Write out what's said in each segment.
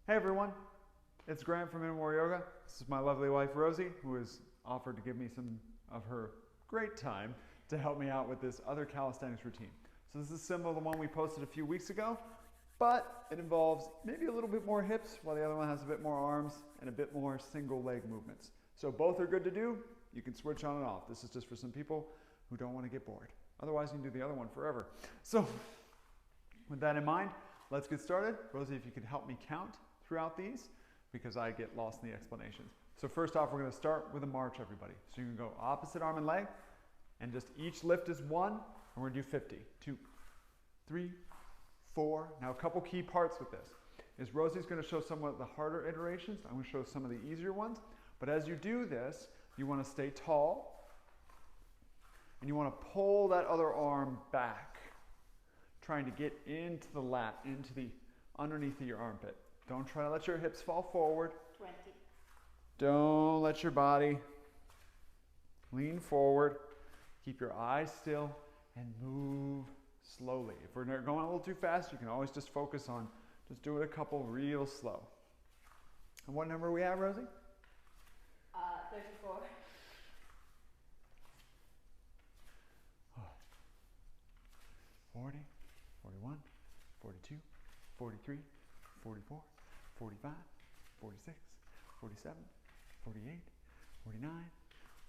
Hey everyone, it's Grant from Inner Warrior Yoga. This is my lovely wife Rosie, who has offered to give me some of her great time to help me out with this other calisthenics routine. So this is similar to the one we posted a few weeks ago, but it involves maybe a little bit more hips, while the other one has a bit more arms and a bit more single leg movements. So both are good to do. You can switch on and off. This is just for some people who don't want to get bored. Otherwise, you can do the other one forever. So with that in mind, let's get started. Rosie, if you could help me count throughout these, because I get lost in the explanations. So first off, we're going to start with a march, everybody. So you can go opposite arm and leg, and just each lift is 1, and we're going to do 50. 2, 3, 4. Now a couple key parts with this is Rosie's going to show some of the harder iterations. I'm going to show some of the easier ones. But as you do this, you want to stay tall, and you want to pull that other arm back, trying to get into the lat, into the underneath of your armpit. Don't try to let your hips fall forward. 20. Don't let your body lean forward. Keep your eyes still and move slowly. If we're going a little too fast, you can always just focus on just do it a couple real slow. And what number are we at, Rosie? 34. 40, 41, 42, 43, 44, 45, 46, 47, 48, 49,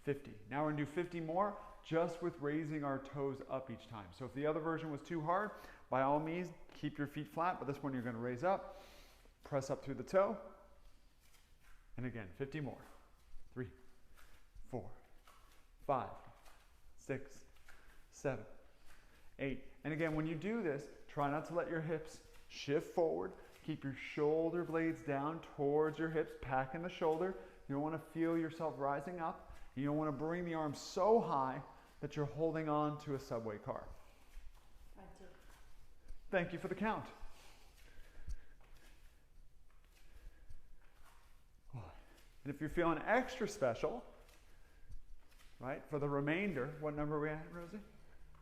50. Now we're going to do 50 more just with raising our toes up each time. So if the other version was too hard, by all means, keep your feet flat, but this one you're going to raise up, press up through the toe, and again, 50 more. 3, 4, 5, 6, 7, 8. And again, when you do this, try not to let your hips shift forward. Keep your shoulder blades down towards your hips, pack in the shoulder. You don't want to feel yourself rising up. You don't want to bring the arms so high that you're holding on to a subway car. 20. Thank you for the count. And if you're feeling extra special, right, for the remainder, what number are we at, Rosie?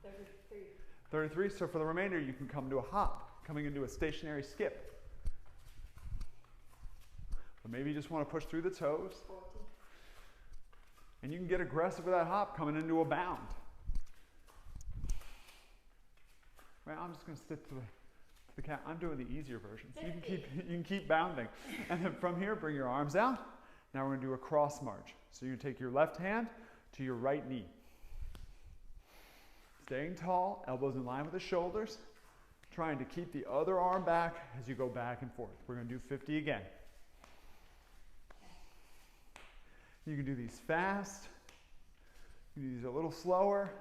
33. 33. So for the remainder, you can come to a hop, coming into a stationary skip. But maybe you just want to push through the toes. 40. And you can get aggressive with that hop, coming into a bound. Right, I'm just going to stick to the count. I'm doing the easier version. So you can keep bounding. And then from here, bring your arms out. Now we're going to do a cross march. So you take your left hand to your right knee. Staying tall, elbows in line with the shoulders. Trying to keep the other arm back as you go back and forth. We're going to do 50 again. You can do these fast. You can do these a little slower.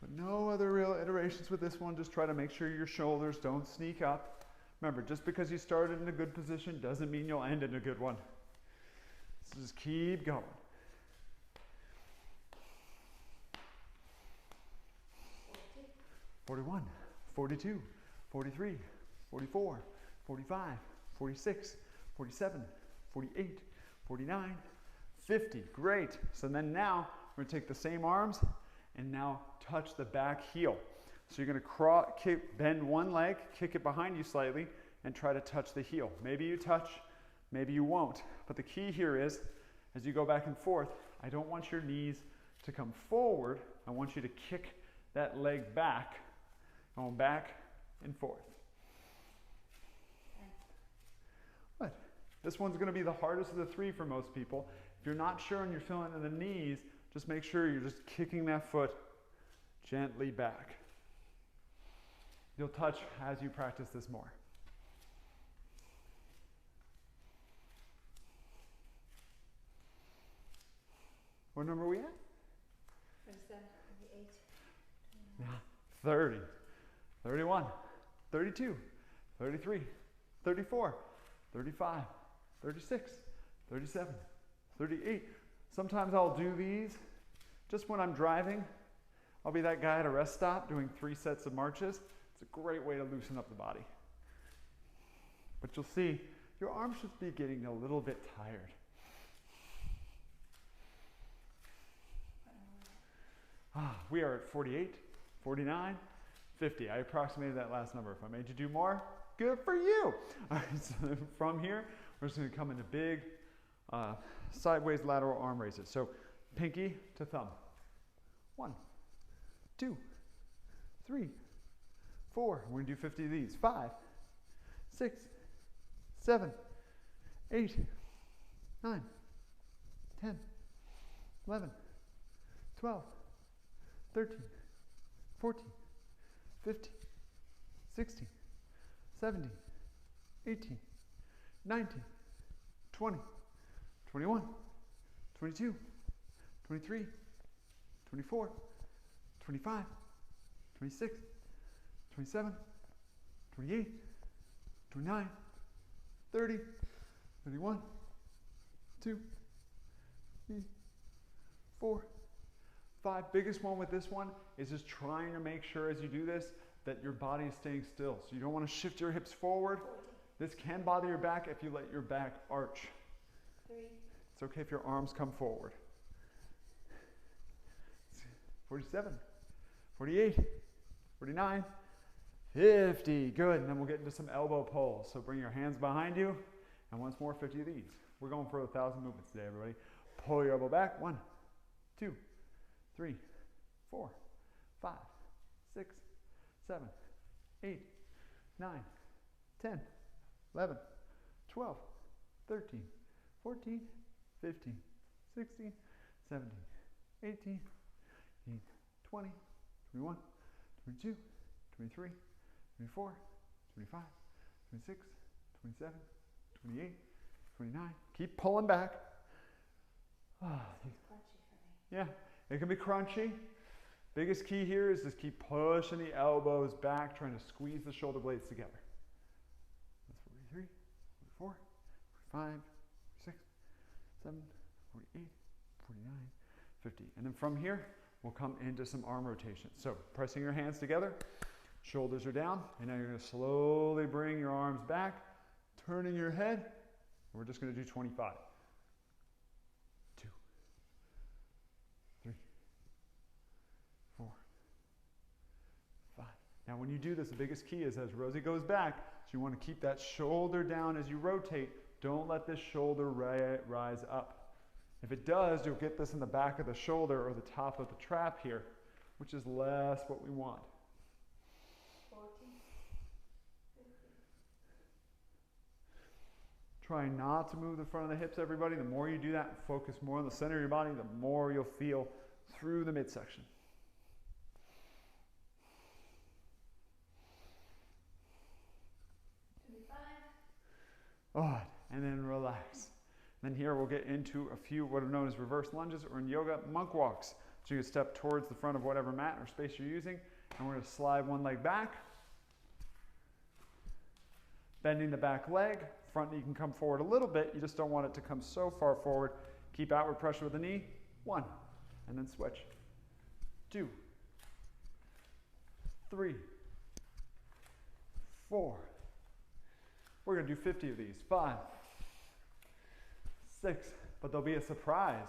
But no other real iterations with this one. Just try to make sure your shoulders don't sneak up. Remember, just because you started in a good position doesn't mean you'll end in a good one. So just keep going. 41, 42, 43, 44, 45, 46, 47, 48, 49, 50. Great. So then now we're going to take the same arms and now touch the back heel. So you're going to bend one leg, kick it behind you slightly, and try to touch the heel. Maybe you touch, maybe you won't. But the key here is, as you go back and forth, I don't want your knees to come forward. I want you to kick that leg back, going back and forth. Good. This one's going to be the hardest of the three for most people. If you're not sure and you're feeling it in the knees, just make sure you're just kicking that foot gently back. You'll touch as you practice this more. What number are we at? 27, 28. Yeah, 30, 31, 32, 33, 34, 35, 36, 37, 38. Sometimes I'll do these just when I'm driving. I'll be that guy at a rest stop doing 3 sets of marches. It's a great way to loosen up the body. But you'll see your arms should be getting a little bit tired. We are at 48, 49, 50. I approximated that last number. If I made you do more, good for you. All right, so from here, we're just going to come into big sideways lateral arm raises. So pinky to thumb. 1, 2, 3, 4. We're going to do 50 of these. 5, 6, 7, 8, 9, 10, 11, 12, 13, 14, 15, 16, 17, 18, 19, 20, 21, 22, 23, 24, 25, 26, 27, 28, 29, 30, 31, 2, 3, 4, 5. Biggest one with this one is just trying to make sure as you do this that your body is staying still. So you don't want to shift your hips forward. 40. This can bother your back if you let your back arch. 3. It's okay if your arms come forward. 47, 48, 49, 50. Good. And then we'll get into some elbow pulls. So bring your hands behind you. And once more, 50 of these. We're going for 1,000 movements today, everybody. Pull your elbow back. 1, 2, 3, 4, 5, 6, 7, 8, 9, 10, 11, 12, 13, 14, 15, 16, 17, 18, 20, 21, 22, 23, 24, 25, 26, 27, 28, 29. Keep pulling back. It's crunchy for me. Yeah, it can be crunchy. Biggest key here is just keep pushing the elbows back, trying to squeeze the shoulder blades together. That's 43, 44, 45, 46, 7, 48, 49, 50. And then from here, we'll come into some arm rotations. So pressing your hands together, shoulders are down, and now you're going to slowly bring your arms back, turning your head. We're just going to do 25. 2, 3, 4, 5. Now when you do this, the biggest key is as Rosie goes back, so you want to keep that shoulder down as you rotate. Don't let this shoulder rise up. If it does, you'll get this in the back of the shoulder or the top of the trap here, which is less what we want. 40, 50. Try not to move the front of the hips, everybody. The more you do that, focus more on the center of your body, the more you'll feel through the midsection. 25. Oh, and then relax. Then here we'll get into a few what are known as reverse lunges, or in yoga, monk walks. So you can step towards the front of whatever mat or space you're using, and we're going to slide one leg back, bending the back leg. Front knee can come forward a little bit. You just don't want it to come so far forward. Keep outward pressure with the knee. 1, and then switch. 2, 3, 4. We're going to do 50 of these. 5, 6, but there'll be a surprise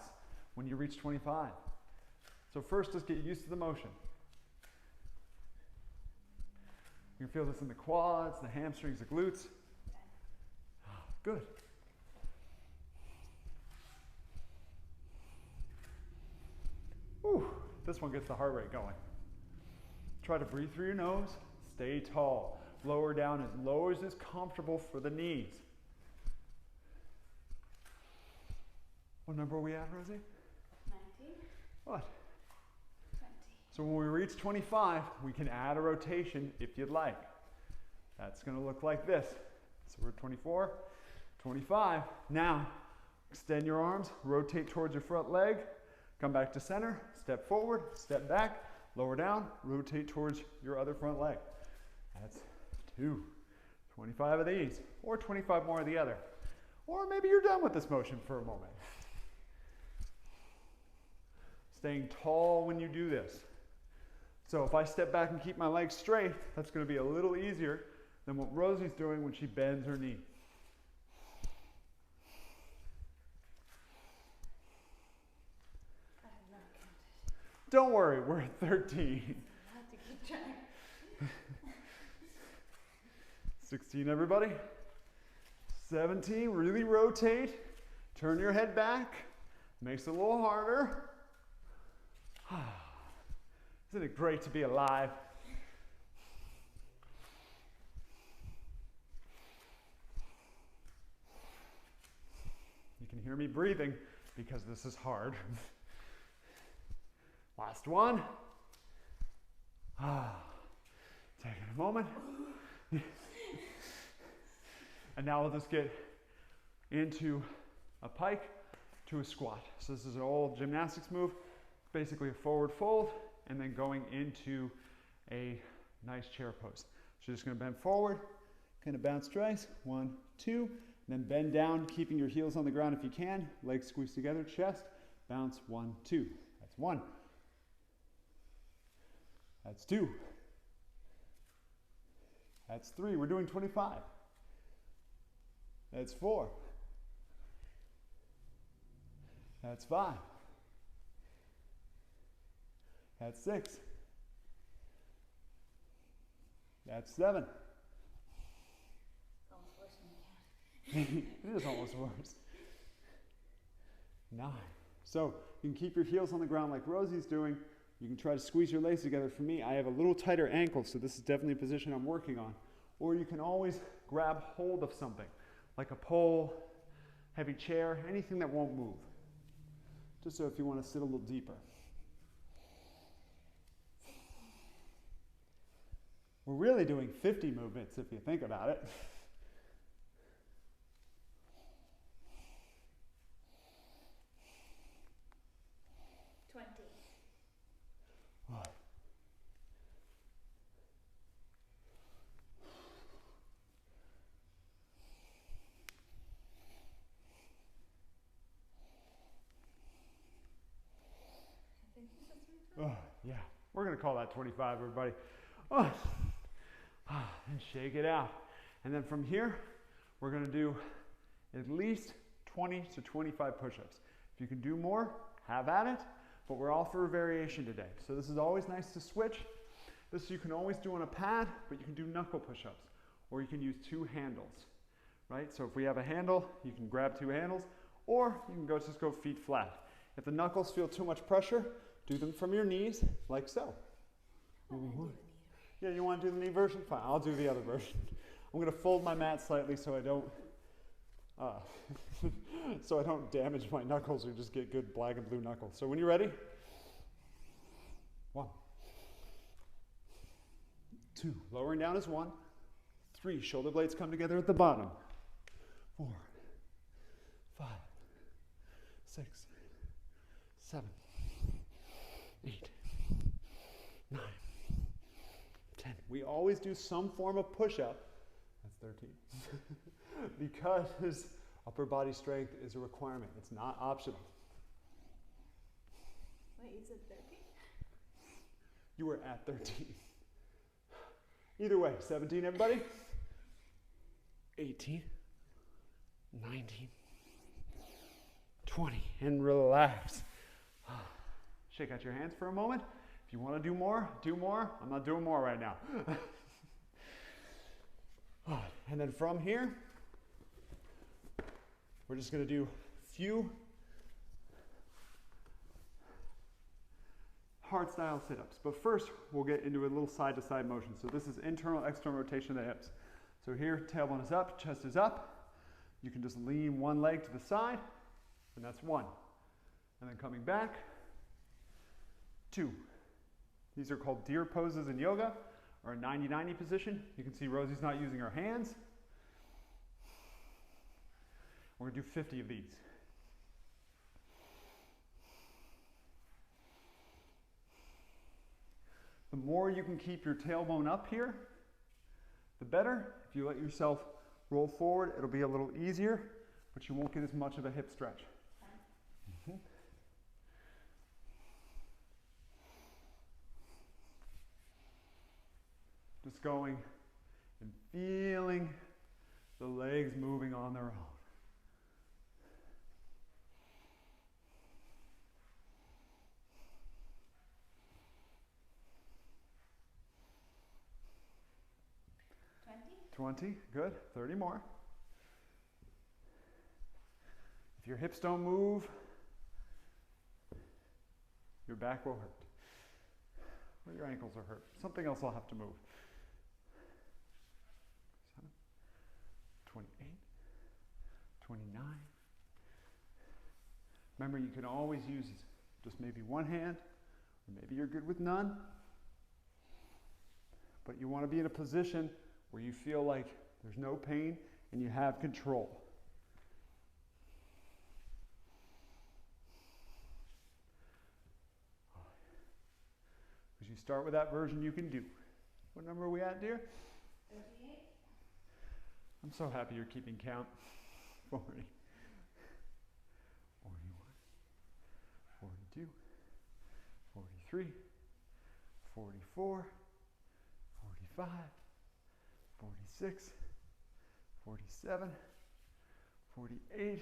when you reach 25. So first, just get used to the motion. You can feel this in the quads, the hamstrings, the glutes. Good. Whew, this one gets the heart rate going. Try to breathe through your nose, stay tall. Lower down as low as is comfortable for the knees. What number are we at, Rosie? 19. What? 20. So when we reach 25, we can add a rotation if you'd like. That's going to look like this. So we're at 24, 25. Now, extend your arms, rotate towards your front leg, come back to center, step forward, step back, lower down, rotate towards your other front leg. That's 2. 25 of these, or 25 more of the other. Or maybe you're done with this motion for a moment. Staying tall when you do this. So if I step back and keep my legs straight, that's going to be a little easier than what Rosie's doing when she bends her knee. I have not Don't worry, we're at 13. I have to keep track. 16, everybody. 17, really rotate. Turn your head back. Makes it a little harder. Isn't it great to be alive? You can hear me breathing because this is hard. Last one. Taking a moment. And now we'll just get into a pike to a squat. So this is an old gymnastics move. Basically a forward fold and then going into a nice chair pose. So you're just going to bend forward, kind of bounce twice. 1, 2, and then bend down, keeping your heels on the ground if you can. Legs squeeze together, chest, bounce. 1, 2. That's 1. That's 2. That's 3. We're doing 25. That's 4. That's 5. That's 6. That's 7. It's almost worse than you It is almost worse. 9. So you can keep your heels on the ground like Rosie's doing. You can try to squeeze your legs together. For me, I have a little tighter ankle, so this is definitely a position I'm working on. Or you can always grab hold of something, like a pole, heavy chair, anything that won't move. Just so if you want to sit a little deeper. We're really doing 50 movements if you think about it. Oh, yeah, we're going to call that 25, everybody. Oh. And shake it out. And then from here, we're going to do at least 20 to 25 push-ups. If you can do more, have at it, but we're all for a variation today. So this is always nice to switch. This you can always do on a pad, but you can do knuckle push-ups, or you can use 2 handles, right? So if we have a handle, you can grab 2 handles, or you can just go feet flat. If the knuckles feel too much pressure, do them from your knees, like so. Yeah, you want to do the knee version? Fine, I'll do the other version. I'm going to fold my mat slightly so I don't damage my knuckles or just get good black and blue knuckles. So when you're ready, 1, 2, lowering down is 1, 3, shoulder blades come together at the bottom, 4, 5, 6, 7, 8, 9, 10. We always do some form of push-up. That's 13. Because upper body strength is a requirement. It's not optional. Wait, you said 13? You were at 13. Either way, 17, everybody. 18, 19, 20, and relax. Shake out your hands for a moment. If you want to do more, do more. I'm not doing more right now. And then from here, we're just going to do a few hard style sit-ups. But first, we'll get into a little side-to-side motion. So this is internal, external rotation of the hips. So here, tailbone is up, chest is up. You can just lean one leg to the side, and that's 1. And then coming back, 2. These are called deer poses in yoga, or a 90-90 position. You can see Rosie's not using her hands. We're going to do 50 of these. The more you can keep your tailbone up here, the better. If you let yourself roll forward, it'll be a little easier, but you won't get as much of a hip stretch. Mm-hmm. Just going and feeling the legs moving on their own. 20, good, 30 more. If your hips don't move, your back will hurt. Or your ankles will hurt. Something else will have to move. 28, 29. Remember, you can always use just maybe one hand, or maybe you're good with none. But you want to be in a position where you feel like there's no pain and you have control. As you start with that version, you can do. What number are we at, dear? 38. I'm so happy you're keeping count. 40, 41, 42, 43, 44, 45, 46, 47, 48,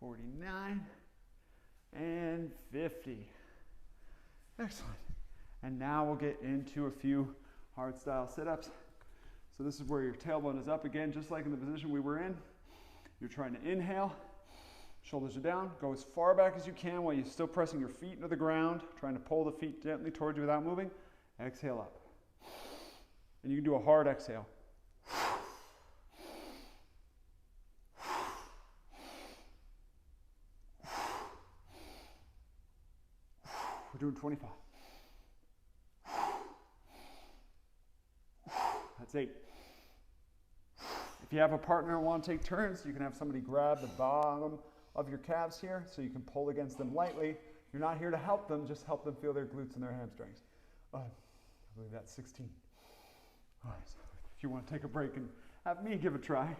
49, and 50. Excellent. And now we'll get into a few hard style sit-ups. So this is where your tailbone is up again, just like in the position we were in. You're trying to inhale, shoulders are down, go as far back as you can while you're still pressing your feet into the ground, trying to pull the feet gently towards you without moving. Exhale up. And you can do a hard exhale. We're doing 25. That's 8. If you have a partner and want to take turns, you can have somebody grab the bottom of your calves here so you can pull against them lightly. You're not here to help them, just help them feel their glutes and their hamstrings. I believe that's 16. All right, so if you want to take a break and have me give a try.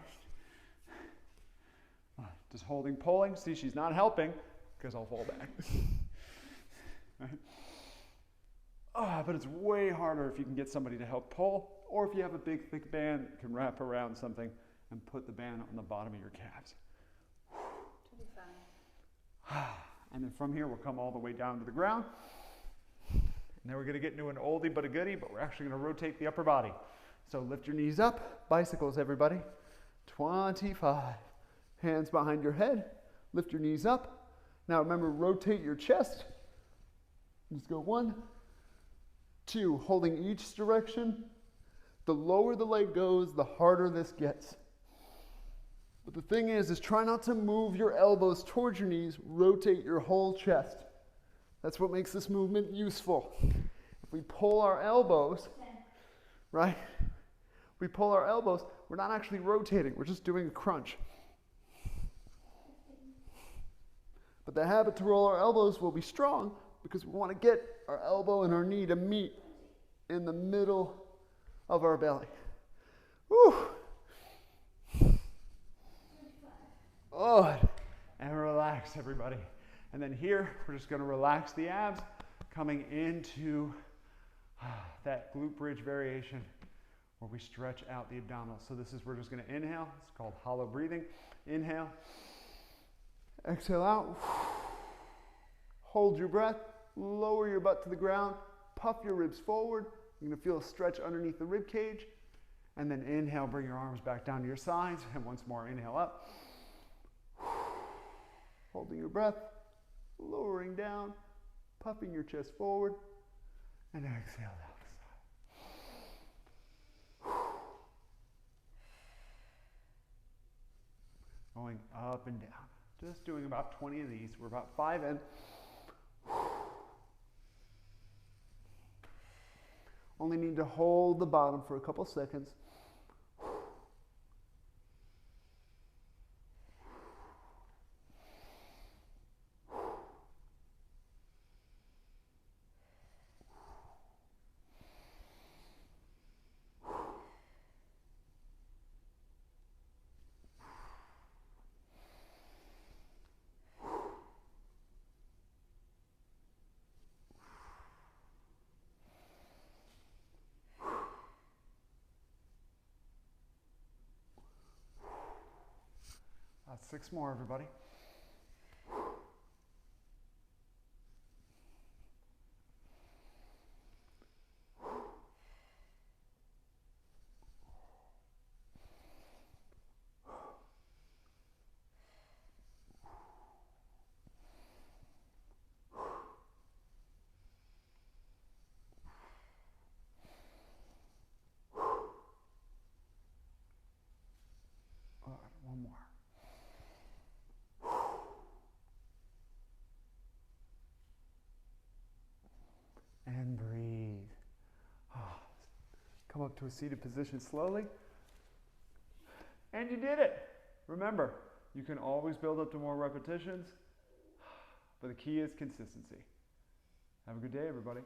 Just holding, pulling. See, she's not helping because I'll fall back. Right. But it's way harder if you can get somebody to help pull, or if you have a big, thick band, you can wrap around something and put the band on the bottom of your calves. 25. And then from here, we'll come all the way down to the ground. And then we're going to get into an oldie but a goodie, but we're actually going to rotate the upper body. So lift your knees up. Bicycles, everybody. 25. Hands behind your head. Lift your knees up. Now remember, rotate your chest. Just go 1, 2, holding each direction. The lower the leg goes, the harder this gets. But the thing is try not to move your elbows towards your knees, rotate your whole chest. That's what makes this movement useful. If we pull our elbows, right? We pull our elbows, we're not actually rotating, we're just doing a crunch. But the habit to roll our elbows will be strong because we want to get our elbow and our knee to meet in the middle of our belly. Woo! Good. And relax, everybody. And then here, we're just going to relax the abs, coming into that glute bridge variation where we stretch out the abdominals. So this is, we're just going to inhale. It's called hollow breathing. Inhale. Exhale out. Hold your breath. Lower your butt to the ground. Puff your ribs forward. You're going to feel a stretch underneath the rib cage. And then inhale, bring your arms back down to your sides. And once more, inhale up. Holding your breath. Lowering down. Puffing your chest forward. And exhale out the side. Going up and down. Just doing about 20 of these. We're about 5 in. Only need to hold the bottom for a couple seconds. That's 6 more, everybody. Come up to a seated position slowly. And you did it. Remember, you can always build up to more repetitions, but the key is consistency. Have a good day, everybody.